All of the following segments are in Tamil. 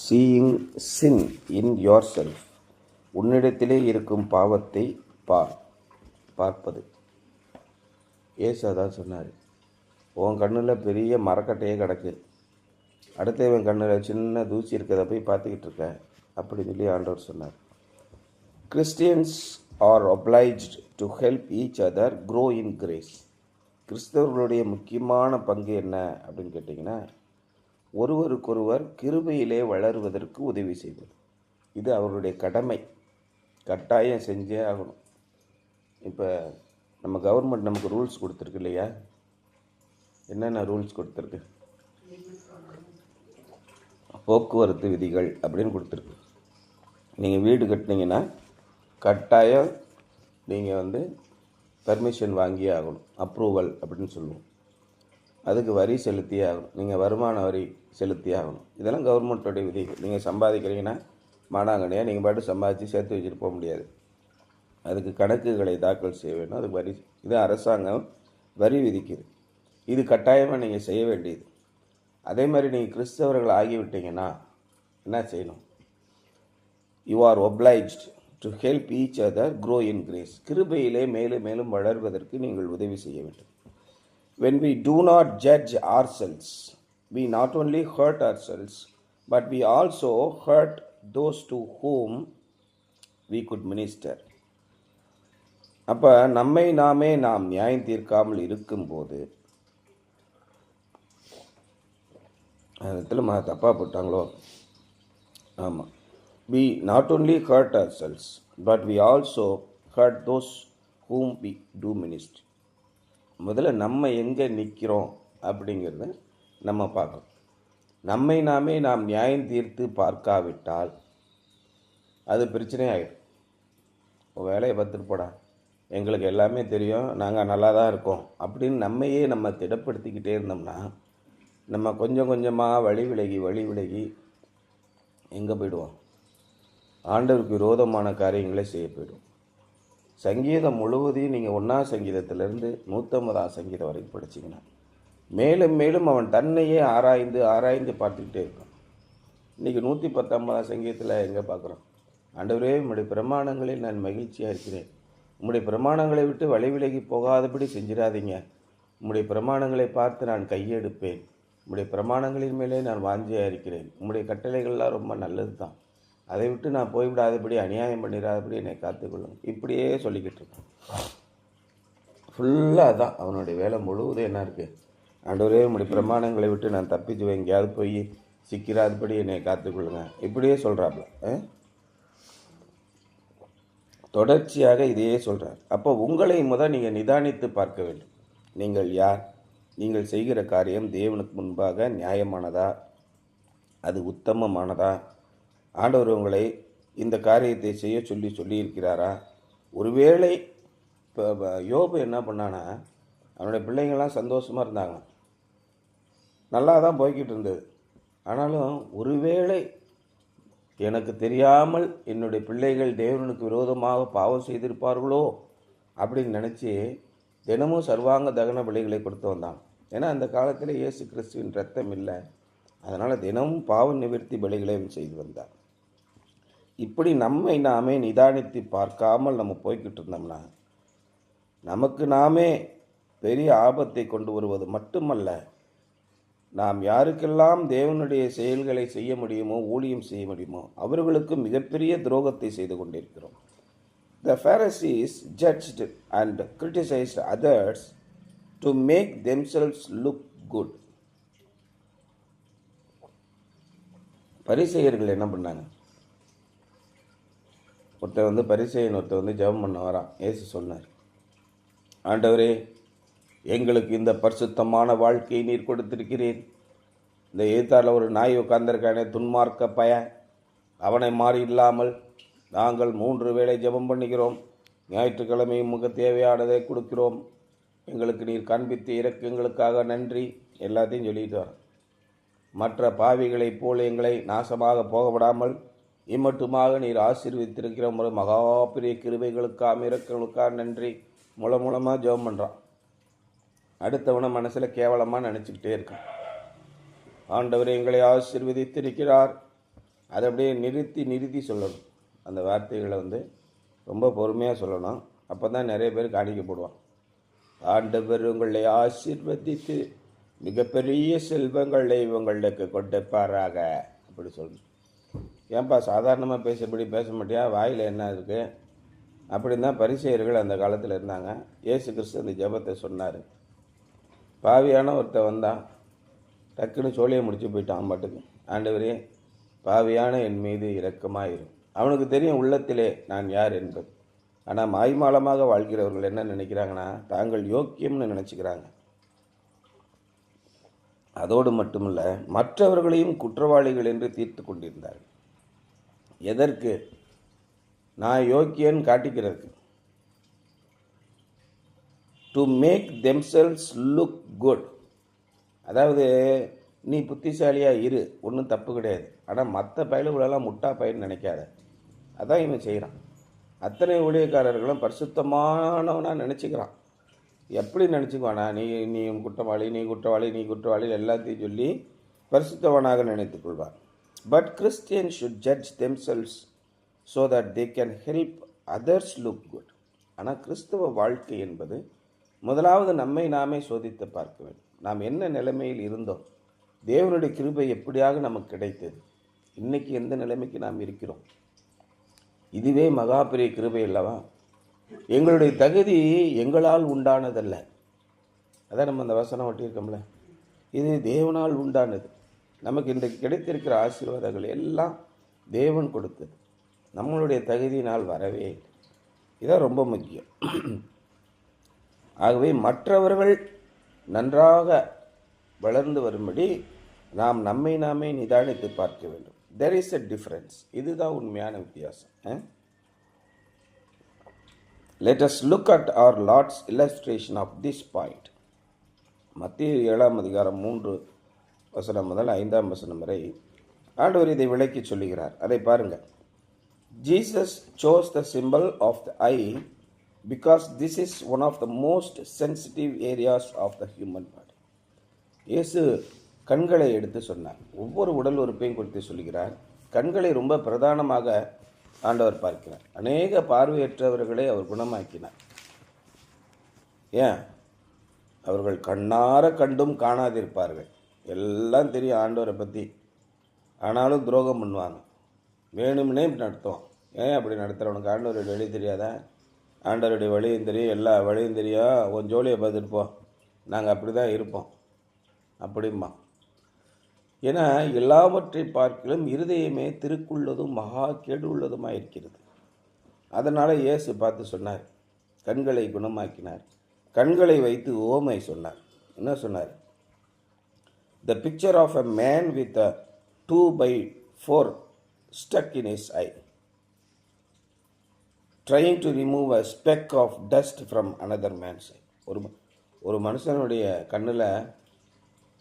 Seeing sin in yourself, உன்னிடத்திலே இருக்கும் பாவத்தை பார்ப்பது. ஏசு அதான் சொன்னார். உன் கண்ணில் பெரிய மரக்கட்டையே கிடக்கு, அடுத்தவன் கண்ணில் சின்ன தூசி இருக்கிறத போய் பார்த்துக்கிட்டு இருக்க அப்படி சொல்லி ஆண்டவர் சொன்னார். Christians are obliged to help each other grow in grace. கிறிஸ்தவர்களுடைய முக்கியமான பங்கு என்ன அப்படின்னு கேட்டிங்கன்னா, ஒருவருக்கொருவர் கிருபையிலே வளருவதற்கு உதவி செய்வது. இது அவருடைய கடமை, கட்டாயம் செஞ்சே ஆகணும். இப்போ நம்ம கவர்மெண்ட் நமக்கு ரூல்ஸ் கொடுத்துருக்கு இல்லையா? என்னென்ன ரூல்ஸ் கொடுத்துருக்கு? போக்குவரத்து விதிகள் அப்படின்னு கொடுத்துருக்கு. நீங்கள் வீடு கட்டினீங்கன்னா கட்டாயம் நீங்கள் பர்மிஷன் வாங்கியே ஆகணும், அப்ரூவல் அப்படின்னு சொல்லுவோம். அதுக்கு வரி செலுத்தியே ஆகணும், நீங்கள் வருமான வரி செலுத்தியே ஆகணும். இதெல்லாம் கவர்மெண்ட்டோடைய விதிகள். நீங்கள் சம்பாதிக்கிறீங்கன்னா மானாங்கனையாக நீங்கள் பாட்டு சம்பாதிச்சு சேர்த்து வச்சுட்டு போக முடியாது. அதுக்கு கணக்குகளை தாக்கல் செய்ய வேண்டும், அதுக்கு வரி. இது அரசாங்கம் வரி விதிக்குது. இது கட்டாயமாக நீங்கள் செய்ய வேண்டியது. அதே மாதிரி நீங்கள் கிறிஸ்தவர்கள் ஆகிவிட்டீங்கன்னா என்ன செய்யணும்? You are obliged to help each other grow in grace. கிருபையிலே மேலும் மேலும் வளர்வதற்கு நீங்கள் உதவி செய்ய வேண்டும். When we do not judge ourselves, we not only hurt ourselves, but we also hurt those to whom we could minister. அப்போ நம்மை நாமே நாம் நியாயம் தீர்க்காமல் இருக்கும்போது, அதில் தப்பாக போட்டாங்களோ? ஆமாம். We not only hurt ourselves, but we also hurt those whom we do minister. முதல்ல நம்ம எங்கே நிற்கிறோம் அப்படிங்கிறத நம்ம பார்க்கணும். நம்மை நாமே நாம் நியாயம் தீர்த்து பார்க்காவிட்டால் அது பிரச்சனை ஆகிடும். வேலையை பார்த்துட்டு போடா, எங்களுக்கு எல்லாமே தெரியும், நாங்கள் நல்லா தான் இருக்கோம் அப்படின்னு நம்மையே நம்ம திடப்படுத்திக்கிட்டே இருந்தோம்னா நம்ம கொஞ்சம் கொஞ்சமாக வழி விலகி எங்கே போயிடுவோம்? ஆண்டவருக்கு விரோதமான காரியங்களை செய்ய போயிடுவோம். சங்கீதம் முழுவதையும் நீங்கள் 1ஆம் சங்கீதத்திலேருந்து 150ஆம் சங்கீதம் வரைக்கும் படிச்சிங்கன்னா மேலும் மேலும் அவன் தன்னையே ஆராய்ந்து பார்த்துக்கிட்டே இருக்கான். இன்றைக்கி 119ஆம் சங்கீதத்தில் எங்கே பார்க்குறோம்? ஆண்டவரே, உம்முடைய பிரமாணங்களில் நான் மகிழ்ச்சியாக இருக்கிறேன், உம்முடைய பிரமாணங்களை விட்டு வழி விலகி போகாதபடி செஞ்சிடாதீங்க, உம்முடைய பிரமாணங்களை பார்த்து நான் கையெடுப்பேன், உம்முடைய பிரமாணங்களின் மேலே நான் வாஞ்சியாக இருக்கிறேன், உம்முடைய கட்டளைகள்லாம் ரொம்ப நல்லது தான், அதை விட்டு நான் போய்விடாதபடி அநியாயம் பண்ணிடாதபடி என்னை காத்துக்கொள்ளும். இப்படியே சொல்லிக்கிட்டு இருக்கேன். ஃபுல்லாக தான் அவனுடைய வேலை முழுவதும் என்ன இருக்குது? ஆண்டவரே, உம்முடைய பிரமாணங்களை விட்டு நான் தப்பிச்சு எங்கேயாவது போய் சிக்கிறாதபடி என்னை காத்துக்கொள்ளுங்க, இப்படியே சொல்கிறாப்புல. தொடர்ச்சியாக இதையே சொல்கிறார். அப்போ உங்களை நீங்கள் நிதானித்து பார்க்க வேண்டும். நீங்கள் யார்? நீங்கள் செய்கிற காரியம் தேவனுக்கு முன்பாக நியாயமானதா? அது உத்தமமானதா? ஆண்டவர் உங்களை இந்த காரியத்தை செய்ய சொல்லியிருக்கிறாரா? ஒருவேளை இப்போ யோபு என்ன பண்ணானா, அவனுடைய பிள்ளைங்கள்லாம் சந்தோஷமாக இருந்தாங்க, நல்லா தான் போய்கிட்டு இருந்தது. ஆனாலும் ஒருவேளை எனக்கு தெரியாமல் என்னுடைய பிள்ளைகள் தேவனுக்கு விரோதமாக பாவம் செய்திருப்பார்களோ அப்படின்னு நினச்சி தினமும் சர்வாங்க தகன பலிகளை கொடுத்து வந்தான். ஏன்னா அந்த காலத்தில் இயேசு கிறிஸ்துவின் ரத்தம் இல்லை, அதனால் தினமும் பாவ நிவர்த்தி பலிகளையும் செய்து வந்தார். இப்படி நம்மை நாமே நிதானித்து பார்க்காமல் நம்ம போய்கிட்டு இருந்தோம்னா நமக்கு நாமே பெரிய ஆபத்தை கொண்டு வருவது மட்டுமல்ல, நாம் யாருக்கெல்லாம் தேவனுடைய செயல்களை செய்ய முடியுமோ, ஊழியம் செய்ய முடியுமோ, அவர்களுக்கு மிகப்பெரிய துரோகத்தை செய்து கொண்டிருக்கிறோம். The Pharisees judged and criticized others to make themselves look good. பரிசேயர்கள் என்ன பண்ணாங்க? ஒருத்தர் ஜெபம் பண்ண வரான். இயேசு சொன்னார், ஆண்டவரே, எங்களுக்கு இந்த பரிசுத்தமான வாழ்க்கையை நீர் கொடுத்திருக்கிறேன். இந்த ஏத்தாரில் ஒரு நாய் உட்கார்ந்திருக்கானே, துன்மார்க்க பையன், அவனை மாறி இல்லாமல் நாங்கள் 3 வேளை ஜெபம் பண்ணுகிறோம், ஞாயிற்றுக்கிழமையும் முக தேவையானதை கொடுக்கிறோம், எங்களுக்கு நீர் காண்பித்து இரக்கங்களுக்காக நன்றி, எல்லாத்தையும் சொல்லிட்டு வரோம். மற்ற பாவிகளைப் போல் எங்களை நாசமாக போகவிடாமல் இம்மட்டுமாக நீர் ஆசீர்வதித்திருக்கிற முறை மகா பெரிய கிருபைகளுக்காக இரக்கங்களுக்காக நன்றி, மூலமாக ஜெபம் பண்ணுறான். அடுத்தவனை மனசில் கேவலமாக நினச்சிக்கிட்டே இருக்கான். ஆண்டவர் எங்களை ஆசீர்வதித்திருக்கிறார், அதை அப்படியே நிறுத்தி சொல்லணும். அந்த வார்த்தைகளை ரொம்ப பொறுமையாக சொல்லணும். அப்போ தான் நிறைய பேர் காணிக்க போடுவான். ஆண்டவர் உங்களை ஆசீர்வதித்து மிகப்பெரிய செல்வங்களை உங்களுக்கு கொடுப்பாராக அப்படி சொல்லணும். ஏன்பா சாதாரணமாக பேசப்படி பேச மாட்டியா, வாயில் என்ன இருக்குது அப்படின்னு தான் பரிசேயர்கள் அந்த காலத்தில் இருந்தாங்க. இயேசு கிறிஸ்து அந்த ஜெபத்தை சொன்னார். பாவியான ஒருத்தன் வந்தான், டக்குன்னு சோழியை முடிச்சு போயிட்டான் பாட்டுக்கு. ஆண்டவரே, பாவியான என் மீது இரக்கமாயிரும். அவனுக்கு தெரியும் உள்ளத்திலே நான் யார் என்பது. ஆனால் மாய்மாலமாக வாழ்கிறவர்கள் என்ன நினைக்கிறாங்கன்னா, தாங்கள் யோக்கியம்னு நினச்சிக்கிறாங்க. அதோடு மட்டுமல்ல, மற்றவர்களையும் குற்றவாளிகள் என்று தீர்த்து கொண்டிருந்தார்கள். எதற்கு? நான் யோக்கியன்னு காட்டிக்கிறதுக்கு. To make themselves look good. அதாவது நீ புத்திசாலியாக இரு, ஒன்றும் தப்பு கிடையாது. ஆனால் மற்ற பயலுகளெல்லாம் முட்டா பயின்னு நினைக்காத. அதான் இவன் செய்கிறான். அத்தனை ஊழியக்காரர்களும் பரிசுத்தமானவனாக நினச்சிக்கிறான். எப்படி நினச்சிக்குவானா, நீ குற்றவாளி, நீ குற்றவாளி, நீ குற்றவாளி எல்லாத்தையும் சொல்லி பரிசுத்தவனாக நினைத்துக் கொள்வான். But Christians should judge themselves so that they can help others look good. ஆனால் கிறிஸ்தவ வாழ்க்கை என்பது முதலாவது நம்மை நாமே சோதித்து பார்க்க வேண்டும். நாம் என்ன நிலைமையில் இருந்தோம், தேவனுடைய கிருபை எப்படியாக நமக்கு கிடைத்தது, இன்னைக்கு எந்த நிலைமைக்கு நாம் இருக்கிறோம். இதுவே மகா பெரிய கிருபை அல்லவா? எங்களுடைய தகுதி எங்களால் உண்டானதல்ல. அதான் நம்ம அந்த வசனம் ஒட்டியிருக்கோம்ல, இது தேவனால் உண்டானது. நமக்கு இன்றைக்கு கிடைத்திருக்கிற ஆசீர்வாதங்கள் எல்லாம் தேவன் கொடுத்தது, நம்மளுடைய தகுதியினால் வரவே இல்லை. இதான் ரொம்ப முக்கியம். ஆகவே மற்றவர்கள் நன்றாக வளர்ந்து வரும்படி நாம் நம்மை நாமே நிதானித்து பார்க்க வேண்டும். There is a difference. இதுதான் உண்மையான வித்தியாசம். Let us look at our Lord's illustration of this point. மத்திய 7:3 முதல் 5 வரை ஆண்டவர் இதை விளக்கி சொல்லுகிறார். அதை பாருங்கள். Jesus chose the symbol of the eye because this is one of the most sensitive areas of the human body. இயேசு கண்களை எடுத்து சொன்னார். ஒவ்வொரு உடல் உறுப்பையும் குறித்து சொல்கிறார். கண்களை ரொம்ப பிரதானமாக ஆண்டவர் பார்க்கிறார். அநேக பார்வையற்றவர்களை அவர் குணமாக்கினார். ஏன்? அவர்கள் கண்ணார கண்டும் காணாதிருப்பார்கள். எல்லாம் தெரியும் ஆண்டவரை பற்றி, ஆனாலும் துரோகம் பண்ணுவாங்க. வேணும்னே இப்படி நடத்துவோம். ஏன் அப்படி நடத்துகிறவனுக்கு ஆண்டவருடைய வழி தெரியாதா? ஆண்டவருடைய வழியும் தெரியும், எல்லா வழியும் தெரியும். உன் ஜோலியை பார்த்துட்டு போ, நாங்கள் அப்படி தான் இருப்போம் அப்படிம்மா. ஏன்னா எல்லாவற்றை பார்க்கலும் இருதயமே திருக்குள்ளதும் மகா கேடு உள்ளதுமாக இருக்கிறது. அதனால் இயேசு பார்த்து சொன்னார், கண்களை குணமாக்கினார். கண்களை வைத்து ஓமை சொன்னார். என்ன சொன்னார்? The picture of a man with a 2x4 stuck in his eye, trying to remove a speck of dust from another man's eye. ஒரு மனுஷனுடைய கண்ணில்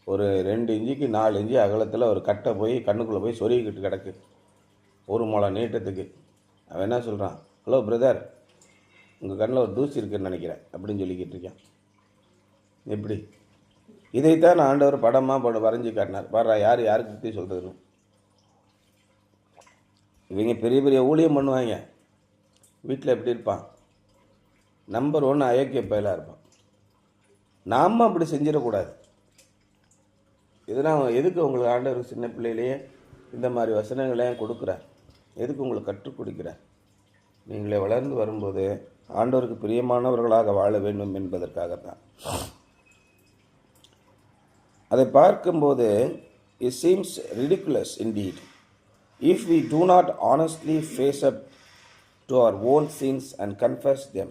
ஒரு 2 இன்ச்சுக்கு 4 இன்ச்சு அகலத்தில் ஒரு கட்டை போய் கண்ணுக்குள்ளே போய் சொருகிக்கிட்டு கிடக்கு, 1 முழம் நீட்டத்துக்கு. அவன் என்ன சொல்கிறான்? ஹலோ பிரதர், உங்கள் கண்ணில் ஒரு தூசி இருக்குன்னு நினைக்கிறேன் அப்படின்னு சொல்லிக்கிட்டு இருக்கான். எப்படி? இதைத்தான் ஆண்டவர் படமாக வரைஞ்சி காட்டினார். பாரு யார் யாருக்கு பற்றி சொல்கிறதுன்னு. இவங்க பெரிய பெரிய ஊழியம் பண்ணுவாங்க, வீட்டில் எப்படி இருப்பான்? நம்பர் 1 அயோக்கிய பயலாக இருப்பான். நாம் அப்படி செஞ்சிடக்கூடாது. இதெல்லாம் எதுக்கு உங்களுக்கு ஆண்டவர் சின்ன பிள்ளையிலேயே இந்த மாதிரி வசனங்களையும் கொடுக்குறார்? எதுக்கு உங்களுக்கு கற்றுக் கொடுக்கிறார்? நீங்களே வளர்ந்து வரும்போது ஆண்டவருக்கு பிரியமானவர்களாக வாழ வேண்டும் என்பதற்காகத்தான். அதை பார்க்கும்போது it seems ridiculous indeed if we do not honestly face up to our own sins and confess them.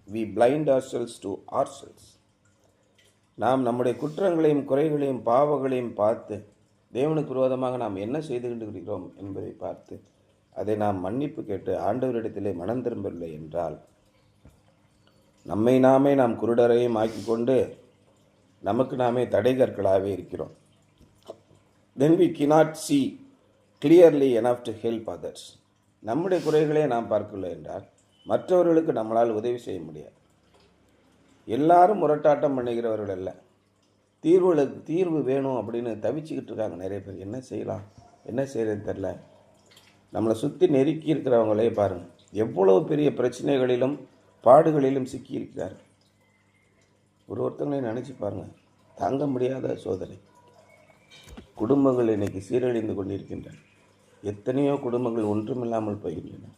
We blind ourselves to ourselves. நாம் நம்முடைய குற்றங்களையும் குறைகளையும் பாவங்களையும் பார்த்து தேவனுக்கு விரோதமாக நாம் என்ன செய்து கொண்டிருக்கிறோம் என்பதை பார்த்து அதை நாம் மன்னிப்பு கேட்டு ஆண்டவரிடத்திலே மனம் திரும்பவில்லை என்றால் நம்மை நாமே நாம் குருடரையும் ஆக்கிக்கொண்டு நமக்கு நாமே தடைகற்களாகவே இருக்கிறோம். Then we cannot see clearly enough to help others. நம்முடைய குறைகளே நாம் பார்க்கவில்லை என்றால் மற்றவர்களுக்கு நம்மளால் உதவி செய்ய முடியாது. எல்லாரும் முரட்டாட்டம் பண்ணுகிறவர்கள் அல்ல. தீர்வு வேணும் அப்படின்னு தவிச்சுக்கிட்டு இருக்காங்க நிறைய பேர். என்ன செய்யலாம், என்ன செய்யறதுன்னு தெரில, நம்மளை சுற்றி நெருக்கி இருக்கிறவங்களே பாருங்கள், எவ்வளோ பெரிய பிரச்சனைகளிலும் பாடுகளிலும் சிக்கியிருக்கிறார். ஒருத்தங்களையும் நினச்சி பாருங்கள், தாங்க முடியாத சோதனை. குடும்பங்கள் இன்னைக்கு சீரழிந்து கொண்டிருக்கின்றன. எத்தனையோ குடும்பங்கள் ஒன்றுமில்லாமல் போகின்றன.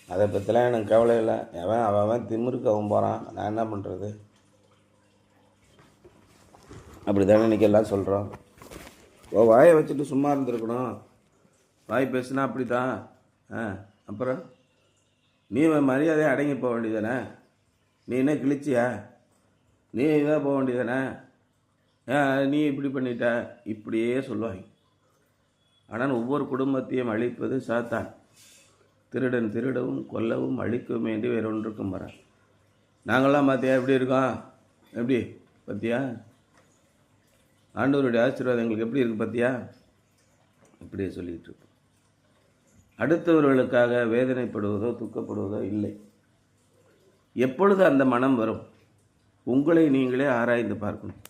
அதை பற்றிலாம் எனக்கு கவலை இல்லை. அவன் திமிருக்கு அவன் போகிறான், நான் என்ன பண்ணுறது? அப்படி தானே இன்றைக்கி எல்லாம் சொல்கிறோம். வாயை வச்சுட்டு சும்மா இருந்திருக்கணும். வாய் பேசுனா அப்படி தான். அப்புறம் நீ மரியாதையை அடங்கி போக வேண்டியதானே? நீ என்ன கிழிச்சியா? நீ இதாக போக வேண்டியதானே? நீ இப்படி பண்ணிட்ட, இப்படியே சொல்லுவாங்க. ஆனால் ஒவ்வொரு குடும்பத்தையும் அழிப்பது சாத்தான். திருடன் திருடவும் கொல்லவும் அழிக்கவும் வேண்டி வேறொன்றுக்கும் வர. நாங்கள்லாம் பார்த்தியா எப்படி இருக்கோம்? எப்படி பார்த்தியா? ஆண்டவருடைய ஆசீர்வாதம் எங்களுக்கு எப்படி இருக்குது பார்த்தியா? இப்படியே சொல்லிகிட்டு இருக்கோம். அடுத்தவர்களுக்காக வேதனைப்படுவதோ துக்கப்படுவதோ இல்லை. எப்பொழுது அந்த மனம் வரும்? உங்களை நீங்களே ஆராய்ந்து பார்க்கணும்.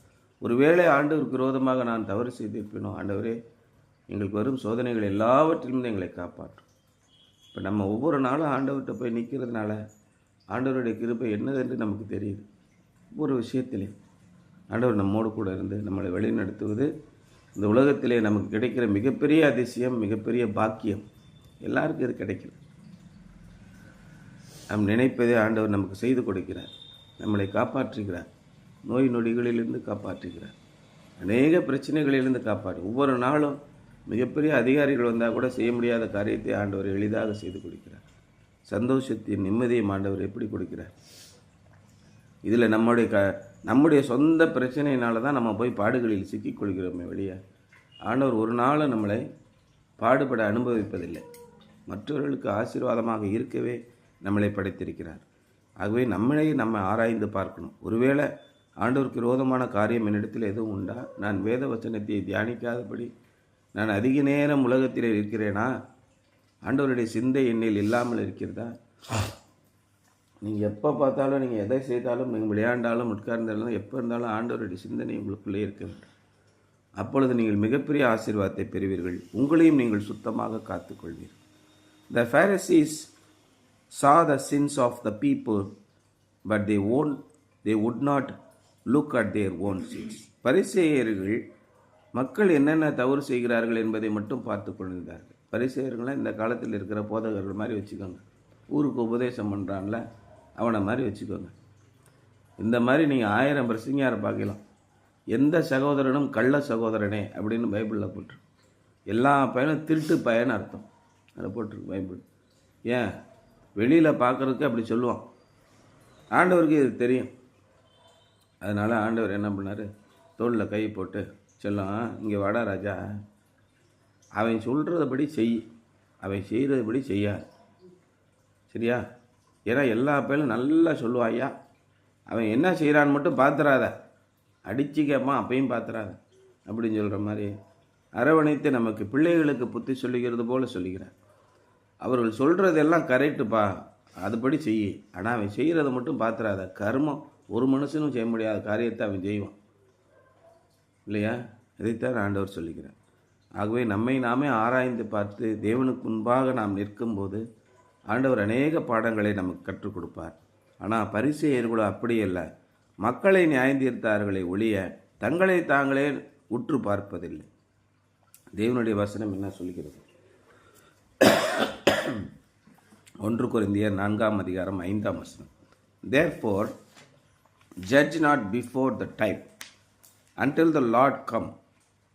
ஒருவேளை ஆண்டவருக்கு விரோதமாக நான் தவறு செய்திருப்பேனோ, ஆண்டவரே எங்களுக்கு வரும் சோதனைகள் எல்லாவற்றிலும் எங்களை காப்பாற்றும். இப்போ நம்ம ஒவ்வொரு நாளும் ஆண்டவர்கிட்ட போய் நிற்கிறதுனால ஆண்டவருடைய கிருபை என்னதென்று நமக்கு தெரியுது. ஒவ்வொரு விஷயத்திலையும் ஆண்டவர் நம்மோடு கூட இருந்து நம்மளை வழிநடத்துவது இந்த உலகத்திலே நமக்கு கிடைக்கிற மிகப்பெரிய அதிசயம், மிகப்பெரிய பாக்கியம். எல்லாருக்கும் இது கிடைக்கல. நம் நினைப்பதே ஆண்டவர் நமக்கு செய்து கொடுக்கிறார். நம்மளை காப்பாற்றுகிறார். நோய் நொடிகளிலிருந்து காப்பாற்றுகிறார். அநேக பிரச்சனைகளிலிருந்து காப்பாற்று. ஒவ்வொரு நாளும் மிகப்பெரிய அதிகாரிகள் வந்தால் கூட செய்ய முடியாத காரியத்தை ஆண்டவர் எளிதாக செய்து கொடுக்கிறார். சந்தோஷத்தின் நிம்மதியும் ஆண்டவர் எப்படி கொடுக்கிறார்? இதில் நம்முடைய சொந்த பிரச்சனையினால தான் நம்ம போய் பாடுகளில் சிக்கிக்கொள்கிறோமே வெளியே. ஆண்டவர் ஒரு நாளும் நம்மளை பாடுபட அனுபவிப்பதில்லை. மற்றவர்களுக்கு ஆசீர்வாதமாக இருக்கவே நம்மளை படைத்திருக்கிறார். ஆகவே நம்ம ஆராய்ந்து பார்க்கணும். ஒருவேளை ஆண்டவருக்கு விரோதமான காரியம் என்னிடத்தில் எதுவும் உண்டா? நான் வேத வசனத்தை தியானிக்காதபடி நான் அதிக நேரம் உலகத்தில் இருக்கிறேனா? ஆண்டவருடைய சிந்தை என்னில் இல்லாமல் இருக்கிறதா? நீங்கள் எப்போ பார்த்தாலும், நீங்கள் எதை செய்தாலும், நீங்கள் விளையாண்டாலும் உட்கார்ந்தாலும், எப்போ இருந்தாலும் ஆண்டவருடைய சிந்தனை உங்களுக்குள்ளே இருக்க வேண்டும். அப்பொழுது நீங்கள் மிகப்பெரிய ஆசீர்வாதத்தை பெறுவீர்கள். உங்களையும் நீங்கள் சுத்தமாக காத்துக்கொள்வீர்கள். The Pharisees saw the sins of the people, but they would not look at their own sins. பரிசேயர்கள் மக்கள் என்னென்ன தவறு செய்கிறார்கள் என்பதை மட்டும் பார்த்து கொண்டிருந்தார்கள். பரிசேயர்கள்லாம் இந்த காலத்தில் இருக்கிற போதகர்கள் மாதிரி வச்சுக்கோங்க. ஊருக்கு உபதேசம் பண்ணுறான்ல அவனை மாதிரி வச்சுக்கோங்க. இந்த மாதிரி நீங்கள் 1000 பிரசங்கியாரை பார்க்கலாம். எந்த சகோதரனும் கள்ள சகோதரனே அப்படின்னு பைபிளில் போட்டிருக்கு. எல்லா பையனும் திருட்டு பையன்னு அர்த்தம் அதில் போட்டிருக்கு பைபிள். ஏன் வெளியில் பார்க்குறதுக்கு அப்படி சொல்லுவான். ஆண்டவருக்கு இது தெரியும். அதனால் ஆண்டவர் என்ன பண்ணார்? தோளில் கை போட்டு சொல்லும், இங்கே வாடா ராஜா, அவன் சொல்கிறதபடி செய், அவன் செய்கிறதுபடி செய்யாது, சரியா? ஏன்னா எல்லா பேரும் நல்லா சொல்லுவாயா, அவன் என்ன செய்கிறான்னு மட்டும் பார்த்துறாத, அடித்து கேட்பான் அப்பையும் பார்த்துறாத அப்படின்னு சொல்கிற மாதிரி அரவணைத்து நமக்கு பிள்ளைகளுக்கு புத்தி சொல்லுகிறது போல் சொல்லுகிறார். அவர்கள் சொல்கிறதெல்லாம் கரெக்டுப்பா, அதுபடி செய், ஆனால் அவன் செய்கிறத மட்டும் பார்த்துறாத. கர்மம் ஒரு மனுஷனும் செய்ய முடியாத காரியத்தை அவன் செய்வான் இல்லையா? இதைத்தான் ஆண்டவர் சொல்லுகிறார். ஆகவே நம்மை நாமே ஆராய்ந்து பார்த்து தேவனுக்கு முன்பாக நாம் நிற்கும்போது ஆண்டவர் அநேக பாடங்களை நமக்கு கற்றுக் கொடுப்பார். ஆனால் பரிசேயர்களோ அப்படியல்ல. மக்களை நியாயந்தீர்த்தார்களே ஒழிய தங்களை தாங்களே உற்று பார்ப்பதில்லை. தேவனுடைய வசனம் என்ன சொல்கிறது? 1 கொரிந்தியர் 4:5 Therefore judge not before the time until the Lord come,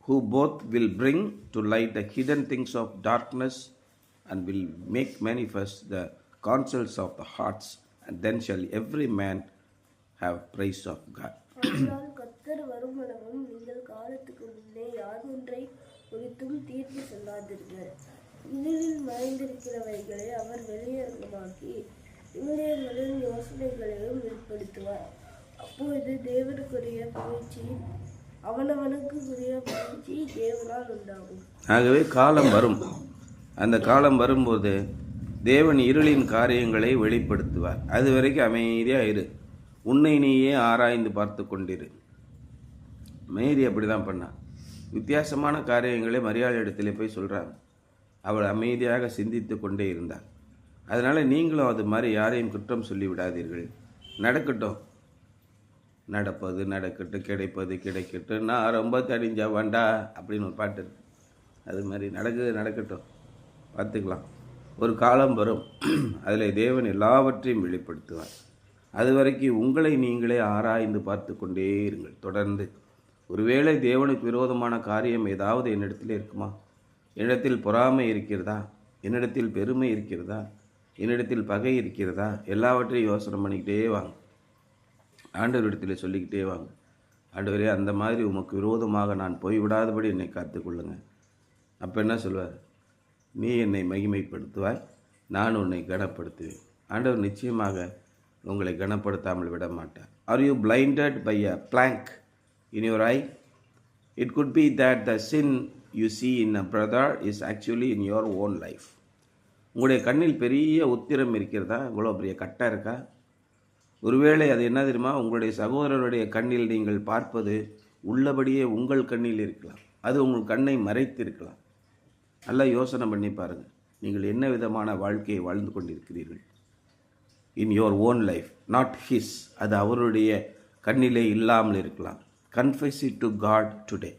who both will bring to light the hidden things of darkness and will make manifest the counsels of the hearts, and then shall every man have praise of God. கர்த்தர் வருமளவும் நீங்கள் காலத்துக்கு முன்னே யாதொன்றை குறித்தும் தீர்ப்பு சொல்லாதீர்கள். இருளில் மறைந்திருக்கிறவைகளை அவர் வெளியரங்கமாக்கி இளைஞர்களின் யோசனைகளையும் வெளிப்படுத்துவார். அப்பொழுது தேவனுக்குரிய பயிற்சி அவனவனுக்குரிய பயிற்சி தேவனால் உண்டாகும். ஆகவே காலம் வரும். அந்த காலம் வரும்போது தேவன் இருளின் காரியங்களை வெளிப்படுத்துவார். அது வரைக்கும் அமைதியாக இரு, உன்னை நீயே ஆராய்ந்து பார்த்து கொண்டிரு. மேரி அப்படி தான் பண்ணான். வித்தியாசமான காரியங்களை மரியாதை இடத்துல போய் சொல்கிறாங்க. அவள் அமைதியாக சிந்தித்து கொண்டே இருந்தாள். அதனால் நீங்களும் அது மாதிரி யாரையும் குற்றம் சொல்லி விடாதீர்கள். நடக்கட்டும், நடப்பது நடக்கட்டும், கிடைப்பது கிடைக்கட்டும், நான் ரொம்ப தடிஞ்சா வேண்டா அப்படின்னு ஒரு பாட்டு இருக்கு. அது மாதிரி நடக்கட்டும், பார்த்துக்கலாம். ஒரு காலம் வரும், அதில் தேவன் எல்லாவற்றையும் வெளிப்படுத்துவார். அது வரைக்கும் உங்களை நீங்களே ஆராய்ந்து பார்த்து கொண்டே இருங்கள் தொடர்ந்து. ஒருவேளை தேவனுக்கு விரோதமான காரியம் ஏதாவது என்னிடத்தில் இருக்குமா? என்னிடத்தில் பொறாமை இருக்கிறதா? என்னிடத்தில் பெருமை இருக்கிறதா? என்னிடத்தில் பகை இருக்கிறதா? எல்லாவற்றையும் யோசனை பண்ணிக்கிட்டே வாங்க. ஆண்டவரிடத்தில் சொல்லிக்கிட்டே வாங்க, ஆண்டவரே, அந்த மாதிரி உமக்கு விரோதமாக நான் போய்விடாதபடி என்னை காத்துக்கொள்ளுங்க. அப்போ என்ன சொல்வார்? நீ என்னை மகிமைப்படுத்துவாய், நான் உன்னை கனப்படுத்துவேன். ஆண்டவர் நிச்சயமாக உங்களை கனப்படுத்தாமல் விட மாட்டார். Are you blinded by a plank in your eye? It could be that the sin you see in a brother is actually in your own life. உங்களுடைய கண்ணில் பெரிய உத்திரம் இருக்கிறதா? இவ்வளோ பெரிய கட்டை இருக்கா? ஒருவேளை அது என்ன தெரியுமா? உங்களுடைய சகோதரருடைய கண்ணில் நீங்கள் பார்ப்பது உள்ளபடியே உங்கள் கண்ணில் இருக்கலாம். அது உங்கள் கண்ணை மறைத்து இருக்கலாம். நல்லா யோசனை பண்ணி பாருங்கள், நீங்கள் என்ன விதமான வாழ்க்கையை வாழ்ந்து கொண்டிருக்கிறீர்கள். In your own life, not his. அது அவருடைய கண்ணிலே இல்லாமல் இருக்கலாம். Confess it to God today.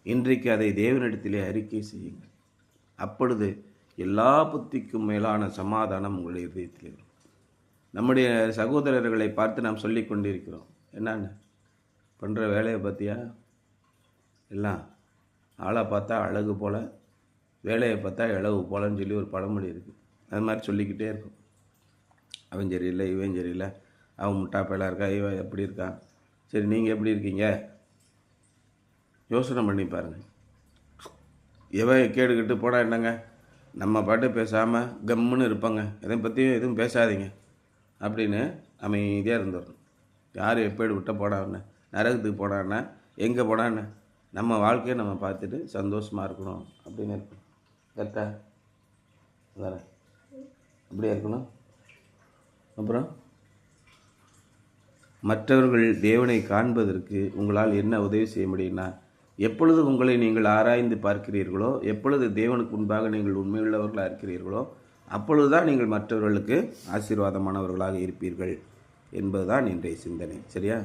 இன்றைக்கு அதை தேவனிடத்திலே அறிக்கை செய்யுங்கள். அப்பொழுது எல்லா புத்திக்கும் மேலான சமாதானம் உங்களுடைய இதயத்தில் வரும். நம்முடைய சகோதரர்களை பார்த்து நாம் சொல்லி கொண்டிருக்கிறோம், என்னன்னு பண்ணுற வேலையை பார்த்தியா, எல்லாம் ஆளை பார்த்தா அழகு போல், வேலையை பார்த்தா இளவு போலன்னு சொல்லி ஒரு பழமொழி இருக்குது. அது மாதிரி சொல்லிக்கிட்டே இருக்கும். அவன் சரியில்லை, இவன் சரியில்லை, அவன் முட்டாப்பையலாக இருக்கா, இவன் எப்படி இருக்கான். சரி, நீங்கள் எப்படி இருக்கீங்க? யோசனை பண்ணி பாருங்கள். எவன் கேடுக்கிட்டு போடா என்னங்க, நம்ம பாட்டு பேசாமல் கம்முன்னு இருப்பாங்க, எதை பற்றியும் எதுவும் பேசாதீங்க அப்படின்னு அமைதியாக இருந்துடணும். யார் எப்பேடு விட்ட போடான்னு, நரகத்துக்கு போடான்னா, எங்கே போடான்னு, நம்ம வாழ்க்கையை நம்ம பார்த்துட்டு சந்தோஷமாக இருக்கணும் அப்படின்னு இருக்கணும். கரெக்டா தானே? அப்படியே இருக்கணும். அப்புறம் மற்றவர்கள் தேவனை காண்பதற்கு உங்களால் என்ன உதவி செய்ய முடியும்னா, எப்பொழுது உங்களை நீங்கள் ஆராய்ந்து பார்க்கிறீர்களோ, எப்பொழுது தேவனுக்கு முன்பாக நீங்கள் உண்மையுள்ளவர்களாக இருக்கிறீர்களோ, அப்பொழுதுதான் நீங்கள் மற்றவர்களுக்கு ஆசீர்வாதமானவர்களாக இருப்பீர்கள் என்பதுதான் இன்றைய சிந்தனை. சரியா?